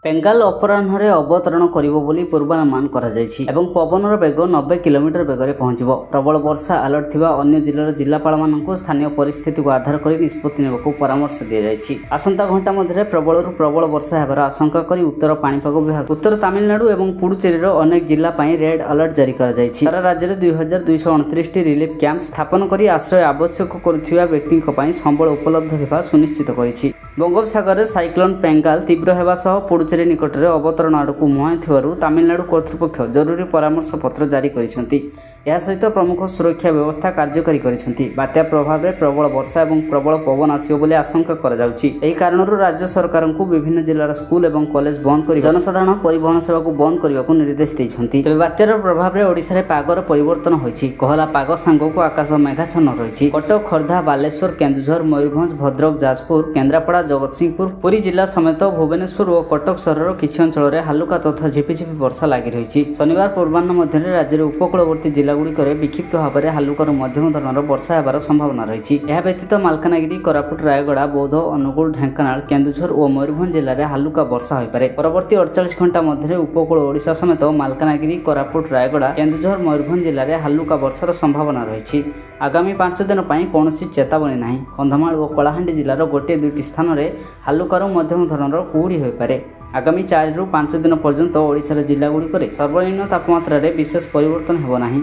ବେଙ୍ଗାଲ ଅପରାହ୍ନରେ ଅବତରଣ କରିବ ବୋଲି ପୂର୍ବାନୁମାନ କରାଯାଇଛି ଏବଂ ପବନର ବେଗ 90 କିଲୋମିଟର ବେଗରେ ପହଞ୍ଚିବ। ପ୍ରବଳ ବର୍ଷା ଆଲର୍ଟ ଥିବା ଅନ୍ୟ ଜିଲ୍ଲାର ଜିଲ୍ଲାପାଳମାନଙ୍କୁ ସ୍ଥାନୀୟ ପରିସ୍ଥିତିକୁ ଆଧାର କରି ନିଷ୍ପତ୍ତି ନେବାକୁ ପରାମର୍ଶ ଦିଆଯାଇଛି। ଆସନ୍ତା ଘଣ୍ଟା ମଧ୍ୟରେ ପ୍ରବଳରୁ ପ୍ରବଳ ବର୍ଷା ହେବାର ଆଶଙ୍କା କରି ଉତ୍ତର ପାଣିପାଗ ବିଭାଗ ଉତ୍ତର ତାମିଲନାଡୁ ଏବଂ ପୁଡୁଚେରୀର ଅନେକ ଜିଲ୍ଲା ପାଇଁ ରେଡ୍ ଆଲର୍ଟ ଜାରି କରାଯାଇଛି। ସାରା ରାଜ୍ୟରେ 2229ଟି ରିଲିଫ୍ କ୍ୟାମ୍ପ ସ୍ଥାପନ କରି ଆଶ୍ରୟ ଆବଶ୍ୟକ କରୁଥିବା ବ୍ୟକ୍ତିଙ୍କ ପାଇଁ ସମ୍ବଳ ଉପଲବ୍ଧ ଥିବା ସୁନିଶ୍ଚିତ କରିଛି। ବଙ୍ଗୋପସାଗରରେ ସାଇକ୍ଲୋନ ବେଙ୍ଗାଲ ତୀବ୍ର ହେବା ସହ ପୁଡୁଚେରୀ ନିକଟରେ ଅବତରଣ ଆଡ଼କୁ ମୁହାଁଇଥିବାରୁ ତାମିଲନାଡୁ କର୍ତ୍ତୃପକ୍ଷ ଜରୁରୀ ପରାମର୍ଶ ପତ୍ର ଜାରି କରିଛନ୍ତି। ଏହା ସହିତ ପ୍ରମୁଖ ସୁରକ୍ଷା ବ୍ୟବସ୍ଥା କାର୍ଯ୍ୟକାରୀ କରିଛନ୍ତି। ବାତ୍ୟା ପ୍ରଭାବରେ ପ୍ରବଳ ବର୍ଷା ଏବଂ ପ୍ରବଳ ପବନ ଆସିବ ବୋଲି ଆଶଙ୍କା କରାଯାଉଛି। ଏହି କାରଣରୁ ରାଜ୍ୟ ସରକାରଙ୍କୁ ବିଭିନ୍ନ ଜିଲ୍ଲାର ସ୍କୁଲ ଏବଂ କଲେଜ ବନ୍ଦ କରି ଜନସାଧାରଣ ପରିବହନ ସେବାକୁ ବନ୍ଦ କରିବାକୁ ନିର୍ଦ୍ଦେଶ ଦେଇଛନ୍ତି। ତେବେ ବାତ୍ୟାର ପ୍ରଭାବରେ ଓଡ଼ିଶାରେ ପାଗର ପରିବର୍ତ୍ତନ ହୋଇଛି। କୋହଲା ପାଗ ସାଙ୍ଗକୁ ଆକାଶ ମେଘାଚ୍ଛନ୍ନ ରହିଛି। କଟକ, ଖୋର୍ଦ୍ଧା, ବାଲେଶ୍ୱର, କେନ୍ଦୁଝର, ମୟୂରଭଞ୍ଜ, ଭଦ୍ରକ, ଯାଜପୁର, କେନ୍ଦ୍ରାପଡ଼ା, ଜଗତସିଂହପୁର, ପୁରୀ ଜିଲ୍ଲା ସମେତ ଭୁବନେଶ୍ୱର ଓ କଟକ ସହରର କିଛି ଅଞ୍ଚଳରେ ହାଲୁକା ତଥା ଝିପିଝିପି ବର୍ଷା ଲାଗି ରହିଛି। ଶନିବାର ପୂର୍ବାହ୍ନ ମଧ୍ୟରେ ରାଜ୍ୟର ଉପକୂଳବର୍ତ୍ତୀ ଜିଲ୍ଲାଗୁଡ଼ିକରେ ବିକ୍ଷିପ୍ତ ଭାବରେ ହାଲୁକାରୁ ମଧ୍ୟମ ଧରଣର ବର୍ଷା ହେବାର ସମ୍ଭାବନା ରହିଛି। ଏହା ବ୍ୟତୀତ ମାଲକାନଗିରି, କୋରାପୁଟ, ରାୟଗଡ଼ା, ବୌଦ୍ଧ, ଅନୁଗୁଳ, ଢେଙ୍କାନାଳ, କେନ୍ଦୁଝର ଓ ମୟୂରଭଞ୍ଜ ଜିଲ୍ଲାରେ ହାଲୁକା ବର୍ଷା ହୋଇପାରେ। ପରବର୍ତ୍ତୀ 48 ଘଣ୍ଟା ମଧ୍ୟରେ ଉପକୂଳ ଓଡ଼ିଶା ସମେତ ମାଲକାନଗିରି, କୋରାପୁଟ, ରାୟଗଡ଼ା, କେନ୍ଦୁଝର, ମୟୂରଭଞ୍ଜ ଜିଲ୍ଲାରେ ହାଲୁକା ବର୍ଷାର ସମ୍ଭାବନା ରହିଛି। ଆଗାମୀ 5 ଦିନ ପାଇଁ କୌଣସି ଚେତାବନୀ ନାହିଁ। କନ୍ଧମାଳ ଓ କଳାହାଣ୍ଡି ଜିଲ୍ଲାର 1-2ଟି ସ୍ଥାନରେ ହାଲୁକାରୁ ମଧ୍ୟମ ଧରଣର କୁହୁଡ଼ି ହୋଇପାରେ। ଆଗାମୀ 4ରୁ 5 ଦିନ ପର୍ଯ୍ୟନ୍ତ ଓଡ଼ିଶାର ଜିଲ୍ଲାଗୁଡ଼ିକରେ ସର୍ବନିମ୍ନ ତାପମାତ୍ରାରେ ବିଶେଷ ପରିବର୍ତ୍ତନ ହେବ ନାହିଁ।